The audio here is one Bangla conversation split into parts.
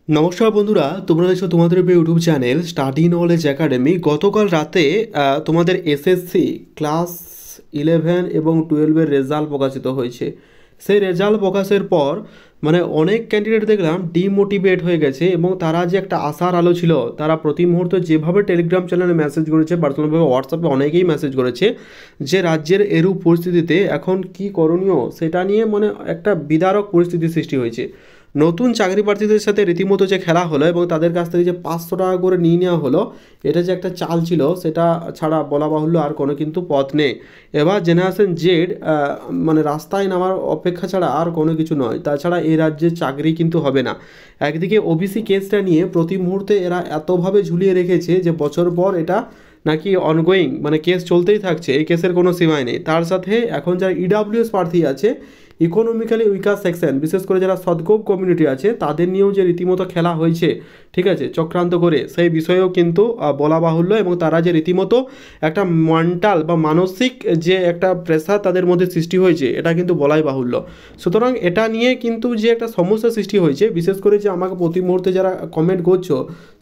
নমস্কার বন্ধুরা, তোমরা দেখছো তোমাদের প্রিয় YouTube channel study knowledge academy. গতকাল রাতে তোমাদের এসএসসি ক্লাস 11 এবং 12-এর রেজাল্ট প্রকাশিত হয়েছে। সেই রেজাল্ট প্রকাশের পর অনেক ক্যান্ডিডেট দেখলাম ডিমোটিভেট হয়ে গেছে এবং তারা যে একটা আশার আলো ছিল, তারা প্রতি মুহূর্তে যেভাবে টেলিগ্রাম চ্যানেলে মেসেজ করেছে, পার্সোনালভাবে হোয়াটসঅ্যাপে অনেকেই মেসেজ করেছে যে রাজ্যের এরূপ পরিস্থিতিতে এখন কি করণীয় সেটা নিয়ে একটা বিদারক পরিস্থিতি সৃষ্টি হয়েছে। নতুন চাকরি প্রার্থীদের সাথে রীতিমতো যে খেলা হলো এবং তাদের কাছ থেকে যে 500 টাকা করে নিয়ে নেওয়া হলো, এটা যে একটা চাল ছিল সেটা ছাড়া বলা বাহুল্য আর কোনো কিন্তু পথ নেই। এবার জেনারেশন জেড রাস্তায় নামার অপেক্ষা ছাড়া আর কোনো কিছু নয়। তাছাড়া এই রাজ্যে চাকরি কিন্তু হবে না। একদিকে ওবিসি কেসটা নিয়ে প্রতি মুহূর্তে এরা এতভাবে ঝুলিয়ে রেখেছে যে বছর পর এটা নাকি অনগোয়িং, কেস চলতেই থাকছে, এই কেসের কোনো সীমাই নেই। তার সাথে এখন যারা ইডাব্লিউএস প্রার্থী আছে, ইকোনমিক্যালি উইকার সেকশন, বিশেষ করে যারা সদগোপ কমিউনিটি আছে, তাদের নিয়েও যে রীতিমতো খেলা হয়েছে, ঠিক আছে, চক্রান্ত করে, সেই বিষয়েও কিন্তু বলা বাহুল্য। এবং তারা যে রীতিমতো একটা মেন্টাল বা মানসিক যে একটা প্রেশার তাদের মধ্যে সৃষ্টি হয়েছে, এটা কিন্তু বলাই বাহুল্য। সুতরাং এটা নিয়ে কিন্তু যে একটা সমস্যা সৃষ্টি হয়েছে, বিশেষ করে যে আমাকে প্রতি মুহূর্তে যারা কমেন্ট করছো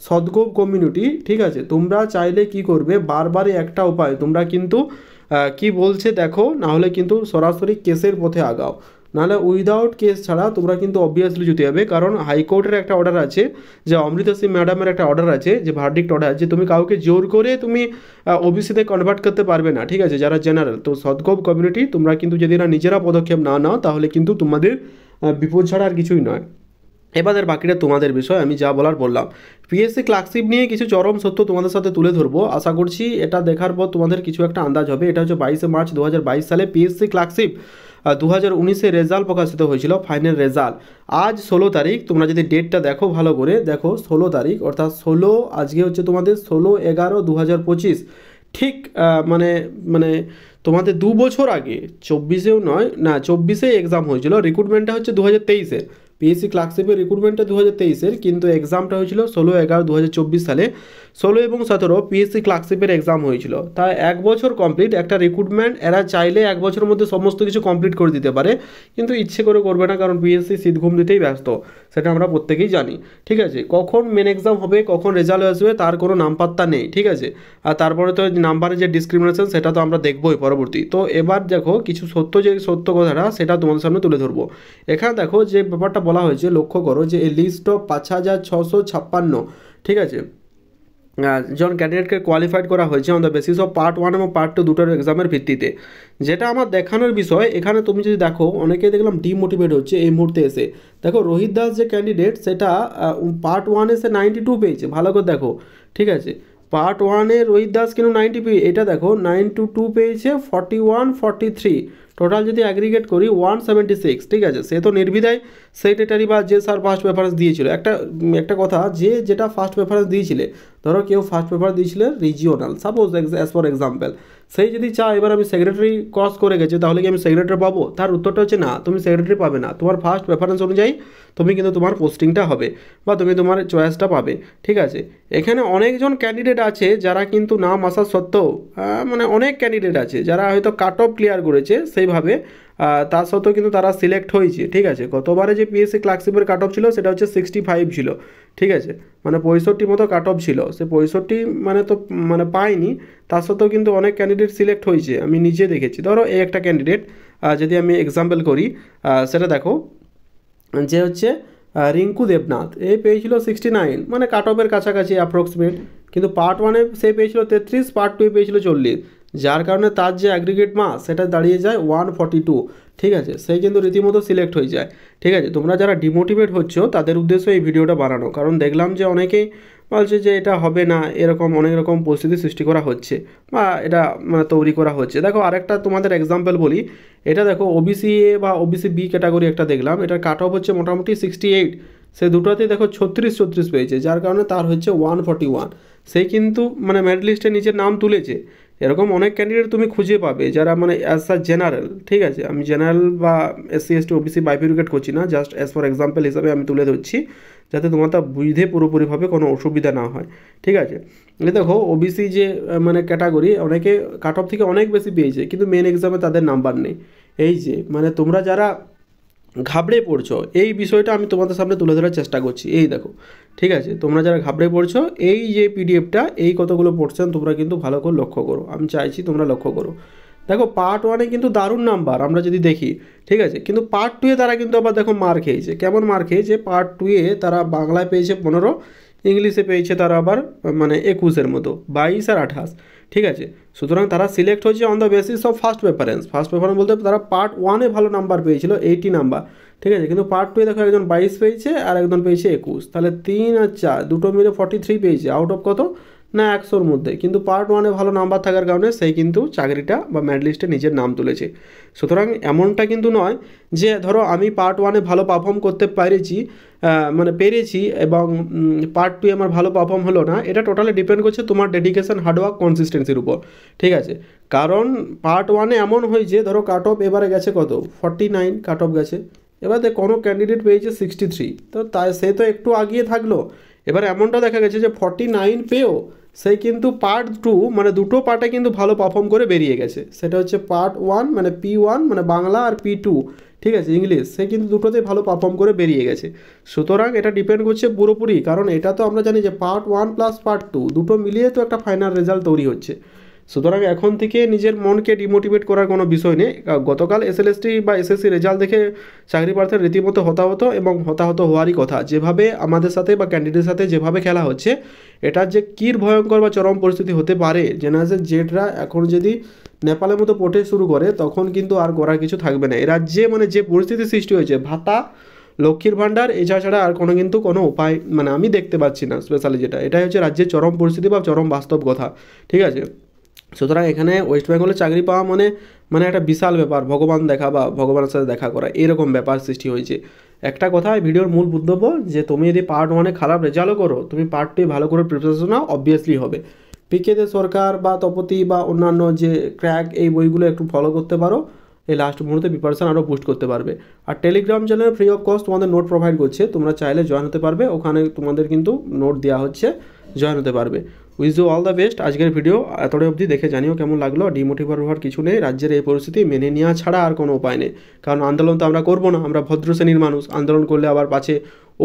সদগোপ কমিউনিটি, ঠিক আছে, তোমরা চাইলে কি করবে, বারবারই একটা উপায়, তোমরা কিন্তু কি বলছে দেখো, নাহলে কিন্তু সরাসরি কেসের পথে আগাও। নাহলে উইদাউট কেস ছাড়া তোমরা কিন্তু অবভিয়াসলি যেতে হবে, কারণ হাইকোর্টের একটা অর্ডার আছে, যে অমৃতা সিং ম্যাডামের একটা অর্ডার আছে, যে ভার্ডিক্ট অর্ডার আছে, তুমি কাউকে জোর করে তুমি ওবিসিতে কনভার্ট করতে পারবে না, ঠিক আছে, যারা জেনারেল। তো সদগোপ কমিউনিটি তোমরা কিন্তু যদি না নিজেরা পদক্ষেপ না নাও, তাহলে কিন্তু তোমাদের বিপদ ছাড়া আর কিছুই নয়। এবারের বাকিটা তোমাদের বিষয়, আমি যা বলার বললাম। পিএসসি ক্লার্কশিপ নিয়ে কিছু চরম সত্য তোমাদের সাথে তুলে ধরবো, আশা করছি এটা দেখার পর তোমাদের কিছু একটা আন্দাজ হবে। এটা হচ্ছে 22শে মার্চ 2022 সালে পিএসসি ক্লার্কশিপ 2019-এ রেজাল্ট প্রকাশিত হয়েছিল, ফাইনাল রেজাল্ট। আজ 16 তারিখ, তোমরা যদি ডেটটা দেখো ভালো করে, দেখো 16 তারিখ, অর্থাৎ আজকে হচ্ছে তোমাদের 16/11/2025। ঠিক মানে মানে তোমাদের 2 বছর আগে, 24-এও নয় না, 24-এ এক্সাম হয়েছিল। রিক্রুটমেন্টটা হচ্ছে 2023-এ, পিএসসি ক্লার্কশিপের রিক্রুটমেন্টটা 2023-এর, কিন্তু এক্সামটা হয়েছিল 16/11/2024 সালে। 16 এবং 17 পিএসসি ক্লার্কশিপের এক্সাম হয়েছিল। তাই 1 বছর কমপ্লিট একটা রিক্রুটমেন্ট, এরা চাইলে 1 বছরের মধ্যে সমস্ত কিছু কমপ্লিট করে দিতে পারে, কিন্তু ইচ্ছে করে করবে না, কারণ পিএসসি শীত ঘুম দিতেই ব্যস্ত, সেটা আমরা প্রত্যেকেই জানি, ঠিক আছে। কখন মেন এক্সাম হবে, কখন রেজাল্ট আসবে, তার কোনো নামপাত্তা নেই, ঠিক আছে। আর তারপরে তো নাম্বারের যে ডিসক্রিমিনেশন, সেটা তো আমরা দেখবোই পরবর্তী। তো এবার দেখো কিছু সত্য কথাটা, সেটা তোমাদের সামনে তুলে ধরবো। এখানে দেখো যে ব্যাপারটা বলা হয়েছে, লক্ষ্য করো যে এই লিস্ট অফ 5656, ঠিক আছে, জন ক্যান্ডিডেটকে কোয়ালিফাইড করা হয়েছে on the basis of part 1 এবং পার্ট 2 দুটোর এক্সামের ভিত্তিতে। যেটা আমার দেখানোর বিষয়, এখানে তুমি যদি দেখো, অনেকেই দেখলাম ডিমোটিভেট হচ্ছে এই মুহূর্তে এসে। দেখো রোহিত দাস যে ক্যান্ডিডেট, সেটা পার্ট 1-এ সে 92 পেয়েছে, ভালো করে দেখো, ঠিক আছে। পার্ট 1-এ রোহিত দাস কিন্তু 90 পেয়ে, এটা দেখো 92 পেয়েছে, 41 43, টোটাল যদি অ্যাগ্রিগেট করি 176, ঠিক আছে। সে তো নির্বিধায় সেক্রেটারি বা যে স্যার ফার্স্ট প্রেফারেন্স দিয়েছিল। একটা কথা, যে যেটা ফার্স্ট প্রেফারেন্স দিয়েছিলে, ধরো কেউ ফার্স্ট পেপার দিয়েছিলেন regional, suppose as for example, সেই যদি চায় এবার আমি সেক্রেটারি ক্রস করে গেছে, তাহলে কি আমি সেক্রেটারি পাবো? তার উত্তরটা হচ্ছে না, তুমি সেক্রেটারি পাবে না। তোমার ফার্স্ট প্রেফারেন্স অনুযায়ী তুমি কিন্তু তোমার পোস্টিংটা হবে, বা তুমি তোমার চয়েসটা পাবে, ঠিক আছে। এখানে অনেকজন ক্যান্ডিডেট আছে যারা কিন্তু নাম আসা সত্ত্বেও, অনেক ক্যান্ডিডেট আছে যারা হয়তো কাট অফ ক্লিয়ার করেছে সেইভাবে, তার সত্ত্বেও কিন্তু তারা সিলেক্ট হয়েছে, ঠিক আছে। গতবারে যে পিএসসি ক্লার্কশিপের কাট অফ ছিল, সেটা হচ্ছে 65 ছিল, ঠিক আছে, 65 মতো কাট অফ ছিল। সে 65 তো পায়নি, তার সত্ত্বেও কিন্তু অনেক ক্যান্ডিডেট সিলেক্ট হয়েছে, আমি নিজে দেখেছি। ধরো এই একটা ক্যান্ডিডেট, যদি আমি এক্সাম্পল করি, সেটা দেখো, যে হচ্ছে রিঙ্কু দেবনাথ, এ পেয়েছিল 69, কাট অফের কাছাকাছি অ্যাপ্রক্সিমেট, কিন্তু পার্ট 1-এ সে পেয়েছিল 33, পার্ট 2-এ পেয়েছিল 40, যার কারণে তার যে অ্যাগ্রিগেট মার্কস সেটা দাঁড়িয়ে যায় 142, ঠিক আছে। সে কিন্তু রীতিমতো সিলেক্ট হয়ে যায়, ঠিক আছে। তোমরা যারা ডিমোটিভেট হচ্ছ, তাদের উদ্দেশ্যে এই ভিডিওটা বানানো, কারণ দেখলাম যে অনেকেই বলছে যে এটা হবে না, এরকম অনেক রকম পরিস্থিতি সৃষ্টি করা হচ্ছে, বা এটা তৈরি করা হচ্ছে। দেখো আরেকটা তোমাদের এক্সাম্পল বলি, এটা দেখো ওবিসি এ বা ওবিসি বি ক্যাটাগরি একটা দেখলাম, এটার কাট অফ হচ্ছে মোটামুটি 68, সে দুটোতেই দেখো 36 পেয়েছে, যার কারণে তার হচ্ছে 141। সেই কিন্তু মেরিট লিস্টে নিজের নাম তুলেছে। এরকম অনেক ক্যান্ডিডেট তুমি খুঁজে পাবে যারা অ্যাজ আ জেনারেল, ঠিক আছে, আমি জেনারেল বা এসসি এসটি ওবিসি বাইফিউকেট করছি না, জাস্ট অ্যাজ ফর এক্সাম্পল হিসাবে আমি তুলে ধরছি, যাতে তোমার তা বুঝতে পুরোপুরিভাবে কোনো অসুবিধা না হয়, ঠিক আছে। দেখো ওবিসি যে ক্যাটাগরি, অনেকে কাট অফ থেকে অনেক বেশি পেয়েছে, কিন্তু মেন এক্সামে তাদের নাম্বার নেই। এই যে তোমরা যারা ঘাবড়ে পড়ছো, এই বিষয়টা আমি তোমাদের সামনে তুলে ধরার চেষ্টা করছি। এই দেখো, ঠিক আছে, তোমরা যারা ঘাবড়ে পড়ছো, এই যে পিডিএফটা, এই কতগুলো পোর্শন তোমরা কিন্তু ভালো করে লক্ষ্য করো, আমি চাইছি তোমরা লক্ষ্য করো। দেখো পার্ট ওয়ানে কিন্তু দারুণ নাম্বার আমরা যদি দেখি, ঠিক আছে, কিন্তু পার্ট টুয়ে তারা কিন্তু আবার দেখো মার খেয়েছে। কেমন মার খেয়েছে? পার্ট টুয়ে তারা বাংলায় পেয়েছে 15, ইংলিশে পেয়েছে তারা আবার মানে 21-এর মতো, 22 আর 28, ঠিক আছে। সুতরাং তারা সিলেক্ট হয়েছে on the basis of first preference. First preference বলতে তারা পার্ট ওয়ানে ভালো নাম্বার পেয়েছিল, 80 নাম্বার, ঠিক আছে, কিন্তু পার্ট টুয়ে দেখো একজন 22 পেয়েছে আর একজন পেয়েছে 21, তাহলে 3 আর 4 দুটো মিলে 43 পেয়েছে আউট অফ কত না 100-র মধ্যে। কিন্তু পার্ট ওয়ানে ভালো নাম্বার থাকার কারণে সেই কিন্তু চাকরিটা বা মেরিট লিস্টে নিজের নাম তুলেছে। সুতরাং এমনটা কিন্তু নয় যে ধরো আমি পার্ট ওয়ানে ভালো পারফর্ম করতে পেরেছি এবং পার্ট টু আমার ভালো পারফর্ম হলো না, এটা টোটালি ডিপেন্ড করছে তোমার ডেডিকেশন, হার্ডওয়ার্ক, কনসিস্টেন্সির উপর, ঠিক আছে। কারণ পার্ট ওয়ানে এমন হয়েছে ধরো কাট অফ এবারে গেছে কত 49 কাট অফ গেছে, এবারে কোনো ক্যান্ডিডেট পেয়েছে 63, তো তাই সে তো একটু আগিয়ে থাকলো। এবার এমনটা দেখা গেছে যে 49 পেয়েও সেই কিন্তু পার্ট টু মানে দুটো পার্টে কিন্তু ভালো পারফর্ম করে বেরিয়ে গেছে। সেটা হচ্ছে পার্ট ওয়ান মানে P1 মানে বাংলা আর P2, ঠিক আছে, ইংলিশ, সে কিন্তু দুটোতেই ভালো পারফর্ম করে বেরিয়ে গেছে। সুতরাং এটা ডিপেন্ড করছে পুরোপুরি, কারণ এটা তো আমরা জানি যে part one plus part two দুটো মিলিয়ে তো একটা ফাইনাল রেজাল্ট তৈরি হচ্ছে। সুতরাং এখন থেকে নিজের মনকে ডিমোটিভেট করার কোনো বিষয় নেই। গতকাল এসএলএসটি বা এসএসসি রেজাল্ট দেখে চাকরি প্রার্থীর রীতিমতো হতাহত এবং হতাহত হওয়ারই কথা। যেভাবে আমাদের সাথে বা ক্যান্ডিডেটের সাথে যেভাবে খেলা হচ্ছে, এটার যে কী ভয়ঙ্কর বা চরম পরিস্থিতি হতে পারে, জেনারেল জেটরা এখন যদি নেপালের মতো পড়তে শুরু করে তখন কিন্তু আর করার কিছু থাকবে না। এরা যে যে পরিস্থিতি সৃষ্টি হয়েছে, ভাতা, লক্ষ্মীর ভাণ্ডার, ছাড়া আর কোনো উপায় আমি দেখতে পাচ্ছি না। স্পেশালি এটাই হচ্ছে রাজ্যের চরম পরিস্থিতি বা চরম বাস্তব কথা, ঠিক আছে। সুতরাং এখানে ওয়েস্ট বেঙ্গলে চাকরি পাওয়া একটা বিশাল ব্যাপার, ভগবান দেখা বা ভগবানের সাথে দেখা করা, এরকম ব্যাপার সৃষ্টি হয়েছে। একটা কথা ভিডিওর মূল বক্তব্য যে তুমি যদি পার্ট ওয়ানে খারাপ রেজাল্টও করো, তুমি পার্ট টুয়ে ভালো করে প্রিপারেশন নাও, অবভিয়াসলি হবে। পিকেতে সরকার বা তপতি বা অন্যান্য যে ক্র্যাক, এই বইগুলো একটু ফলো করতে পারো, এই লাস্ট মুহূর্তে প্রিপারেশন আরও বুস্ট করতে পারবে। আর Telegram channel free of cost তোমাদের নোট প্রোভাইড করছে, তোমরা চাইলে জয়েন হতে পারবে, ওখানে তোমাদের কিন্তু নোট দেওয়া হচ্ছে, জয়েন হতে পারবে। Wish you all the best. আজকের ভিডিও এতটাই অবধি, দেখে জানিও কেমন লাগলো। ডিমোটিভেট হওয়ার কিছু নেই, রাজ্যের এই পরিস্থিতি মেনে নেওয়া ছাড়া আর কোনো উপায় নেই। কারণ আন্দোলন তো আমরা করবো না, আমরা ভদ্র শ্রেণীর মানুষ, আন্দোলন করলে আবার পাছে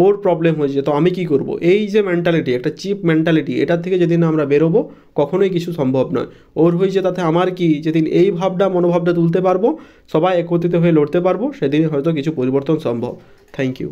ওর প্রবলেম হয়েছে তো আমি কি করব, এই যে মেন্টালিটি, একটা চিপ মেন্টালিটি, এটার থেকে যেদিন আমরা বেরোবো কখনোই কিছু সম্ভব নয়। ওর হয়েছে তাতে আমার কি, যেদিন এই মনোভাবটা তুলতে পারবো, সবাই একত্রিত হয়ে লড়তে পারবো, সেদিন হয়তো কিছু পরিবর্তন সম্ভব। Thank you.